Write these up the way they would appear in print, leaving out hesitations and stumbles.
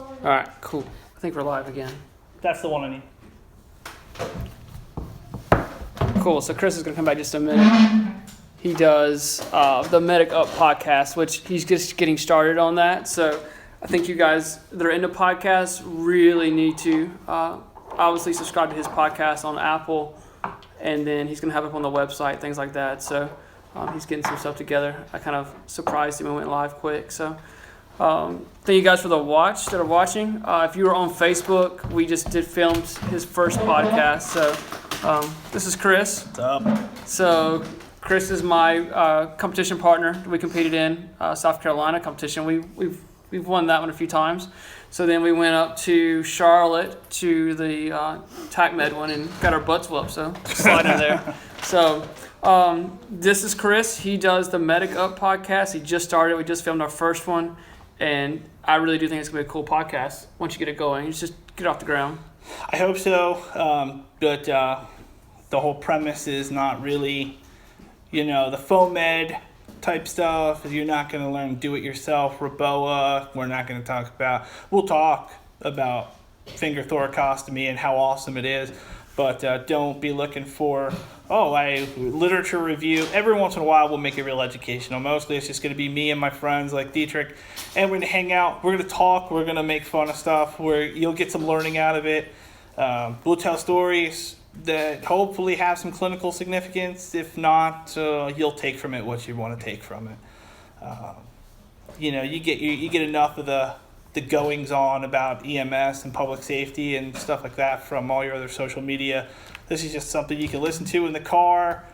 All right, cool. I think we're live again. That's the one I need. Cool. So Chris is going to come back just a minute. He does the MedicUp podcast, which he's just getting started on that. So I think you guys that are into podcasts really need to obviously subscribe to his podcast on Apple, and then he's going to have it up on the website, things like that. So he's getting some stuff together. I kind of surprised him and went live quick. So thank you guys for the watch that are watching. If you were on Facebook, we just did film his first podcast. So this is Chris. What's up? So Chris is my competition partner. We competed in South Carolina competition. We've won that one a few times. So then we went up to Charlotte to the TAC Med one and got our butts whooped. So slide in there. So this is Chris. He does the MedicUp podcast. He just started. We just filmed our first one, and I really do think it's gonna be a cool podcast once you get it going. You just get off the ground. I hope so. But the whole premise is not really, the FOMED type stuff. You're not going to learn do-it-yourself, Reboa. We'll talk about finger thoracostomy and how awesome it is, but don't be looking for, literature review. Every once in a while, we'll make it real educational. Mostly it's just going to be me and my friends like Dietrich, and we're going to hang out. We're going to talk. We're going to make fun of stuff where you'll get some learning out of it. We'll tell stories that hopefully have some clinical significance. If not, you'll take from it what you want to take from it. You get enough of the goings on about EMS and public safety and stuff like that from all your other social media. This is just something you can listen to in the car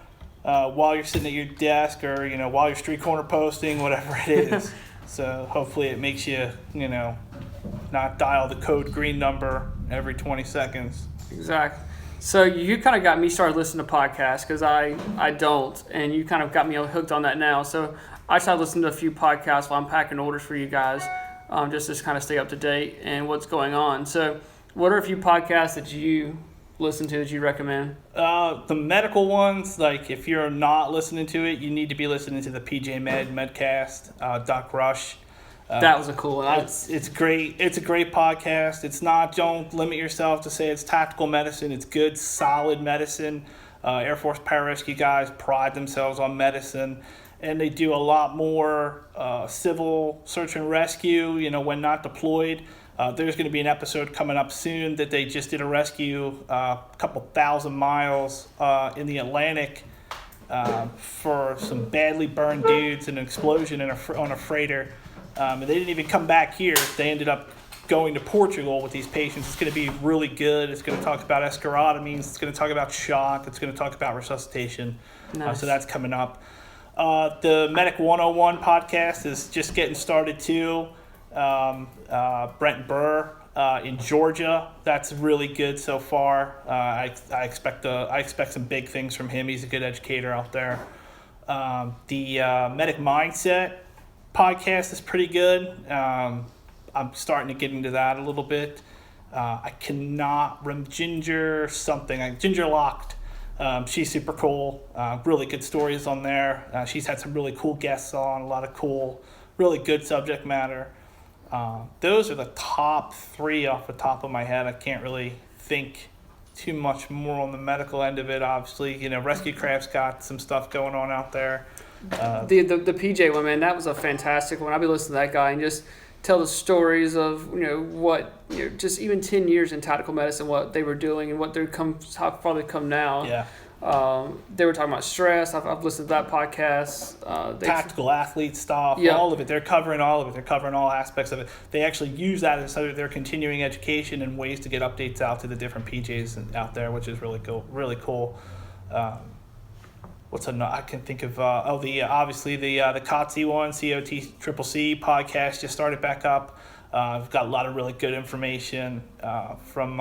while you're sitting at your desk or while you're street corner posting, whatever it is. So hopefully it makes you not dial the code green number every 20 seconds. Exactly. So you kind of got me started listening to podcasts because I don't, and you kind of got me hooked on that now. So I started listening to a few podcasts while I'm packing orders for you guys, just to kind of stay up to date and what's going on. So what are a few podcasts that you listen to that you recommend? The medical ones, like if you're not listening to it, you need to be listening to the Medcast, Doc Rush. That was a cool one. It's great. It's a great podcast. Don't limit yourself to say it's tactical medicine. It's good, solid medicine. Air Force pararescue guys pride themselves on medicine, and they do a lot more civil search and rescue, when not deployed. There's going to be an episode coming up soon that they just did a rescue a couple thousand miles in the Atlantic for some badly burned dudes in an explosion on a freighter. And they didn't even come back here. They ended up going to Portugal with these patients. It's going to be really good. It's going to talk about escharotomies. It's going to talk about shock. It's going to talk about resuscitation. Nice. So that's coming up. The Medic 101 podcast is just getting started too. Brent Burr in Georgia. That's really good so far. I expect some big things from him. He's a good educator out there. The Medic Mindset podcast is pretty good. I'm starting to get into that a little bit. I cannot remember Ginger Locked. She's super cool. Really good stories on there. She's had some really cool guests on, a lot of cool, really good subject matter. Those are the top 3 off the top of my head. I can't really think too much more on the medical end of it. Obviously, Rescue Craft's got some stuff going on out there. The PJ one, man, that was a fantastic one. I'll be listening to that guy and just tell the stories of just even 10 years in tactical medicine, what they were doing and how far they've come now. Yeah. They were talking about stress. I've listened to that podcast. Tactical athlete stuff, yeah. All of it. They're covering all of it. They're covering all aspects of it. They actually use that as sort of their continuing education and ways to get updates out to the different PJs out there, which is really cool. Really cool. What's another? I can think of obviously the COTC one, COTCCC podcast just started back up. I've got a lot of really good information from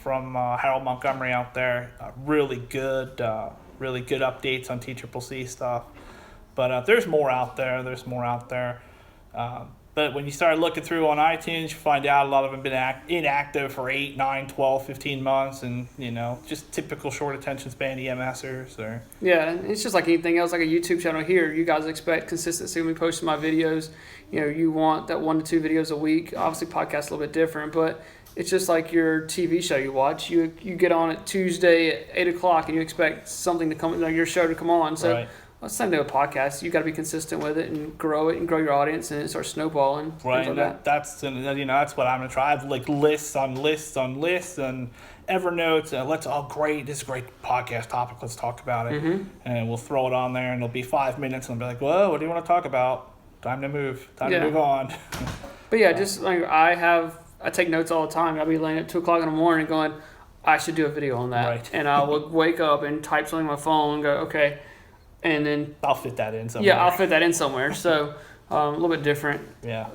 Harold Montgomery out there. Really good updates on TCCC stuff. But there's more out there. But when you start looking through on iTunes, you find out a lot of them have been inactive for 8, 9, 12, 15 months, and just typical short attention span EMSers. Or Yeah, it's just like anything else, like a YouTube channel here. You guys expect consistency when we post my videos. You want that 1 to 2 videos a week. Obviously, podcast a little bit different, but it's just like your TV show you watch. You get on at Tuesday at 8 o'clock, and you expect something to come, your show to come on. So. Right. Well, it's time to do a podcast. You got to be consistent with it and grow your audience, and it starts snowballing. Right, like that. That's what I'm gonna try. I have like lists on lists on lists and Evernote. Great, this is a great podcast topic. Let's talk about it, and we'll throw it on there, and it'll be 5 minutes, and I'll be like, whoa, what do you want to talk about? Time to move. Time to move on. But yeah, just like I take notes all the time. I'll be laying at 2 o'clock in the morning going, I should do a video on that, right. And I will wake up and type something on my phone and go, okay. And then I'll fit that in somewhere. Yeah, I'll fit that in somewhere. So a little bit different. Yeah.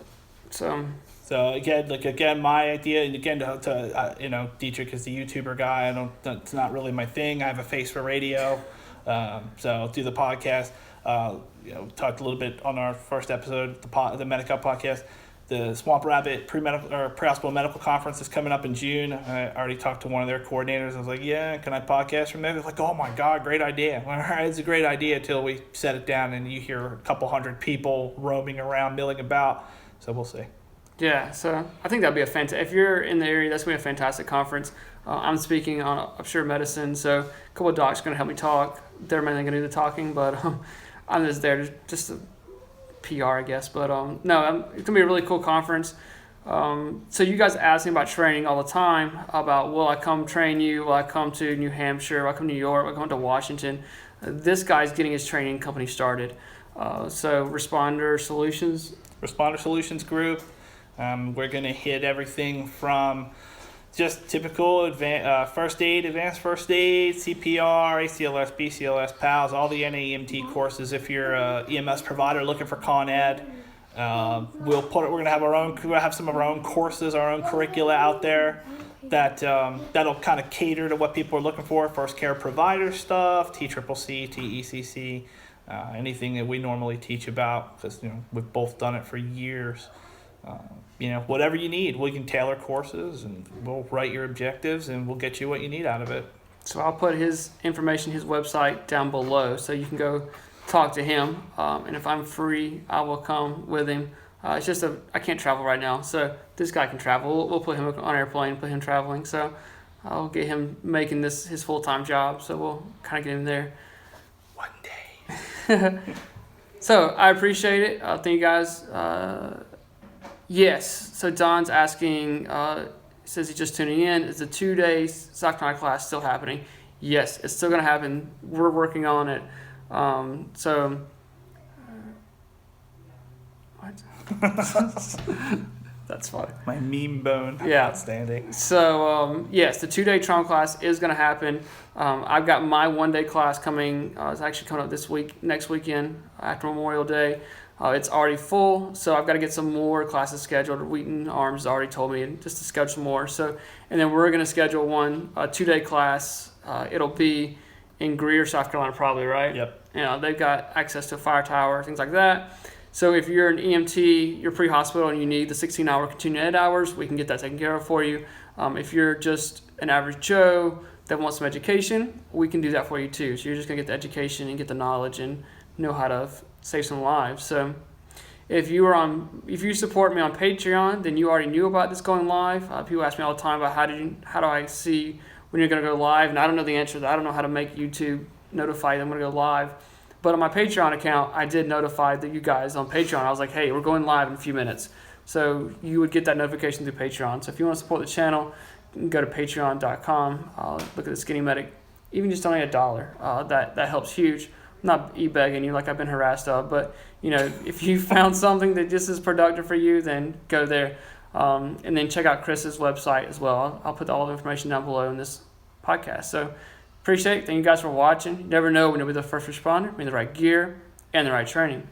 So again, my idea, and again to Dietrich is the YouTuber guy. It's not really my thing. I have a face for radio, so I'll do the podcast. Talked a little bit on our first episode, the MedicUp podcast. The Swamp Rabbit pre-hospital medical conference is coming up in June. I already talked to one of their coordinators. I was like, yeah, can I podcast from there? They're like, oh my God, great idea. Well, all right, it's a great idea until we set it down and you hear a couple hundred people roaming around, milling about. So we'll see. Yeah, so I think that'd be a fantastic. If you're in the area, that's going to be a fantastic conference. I'm speaking on Upshur Medicine, so a couple of docs are going to help me talk. They're mainly going to do the talking, but I'm just there just to PR, I guess, but no, it's gonna be a really cool conference. So you guys ask me about training all the time, about will I come train you, will I come to New Hampshire, will I come to New York, will I come to Washington. This guy's getting his training company started. So Responder Solutions Group, we're gonna hit everything from just typical advanced first aid, CPR, ACLS, BCLS, PALS, all the NAEMT courses. If you're a EMS provider looking for Con Ed, we're gonna have some of our own courses, our own curricula out there that'll kind of cater to what people are looking for. First care provider stuff, TCCC, TECC, anything that we normally teach about, because we've both done it for years. Whatever you need, we can tailor courses and we'll write your objectives and we'll get you what you need out of it. So I'll put his information, his website down below, so you can go talk to him. And if I'm free, I will come with him. It's just I can't travel right now, so this guy can travel. We'll put him on an airplane, put him traveling. So I'll get him making this his full-time job. So we'll kind of get him there. One day. So I appreciate it. Thank you guys. Yes. So Don's asking, says he's just tuning in. Is the 2-day South Carolina class still happening? Yes, it's still going to happen. We're working on it. What? That's funny. My meme bone. Yeah. Outstanding. So, yes, the 2-day trauma class is going to happen. I've got my 1-day class coming. It's actually coming up next weekend after Memorial Day. It's already full, so I've got to get some more classes scheduled. Wheaton Arms already told me just to schedule some more. So, and then we're going to schedule a 2-day class. It'll be in Greer, South Carolina, probably, right? Yep. They've got access to a fire tower, things like that. So if you're an EMT, you're pre-hospital, and you need the 16-hour continuing ed hours, we can get that taken care of for you. If you're just an average Joe that wants some education, we can do that for you too. So you're just going to get the education and get the knowledge and know how to save some lives. So if you support me on Patreon, then you already knew about this going live. People ask me all the time about how do I see when you're going to go live, and I don't know the answer to that. I don't know how to make YouTube notify them when I'm going to go live. But on my Patreon account, I did notify you guys on Patreon. I was like, hey, we're going live in a few minutes. So you would get that notification through Patreon. So if you want to support the channel, you can go to patreon.com. Look at the SkinnyMedic. Even just only $1, that helps huge. I'm not e-begging you like I've been harassed of, but if you found something that just is productive for you, then go there. And then check out Chris's website as well. I'll put all the information down below in this podcast. So appreciate it. Thank you guys for watching. You never know when you'll be the first responder, be in the right gear and the right training.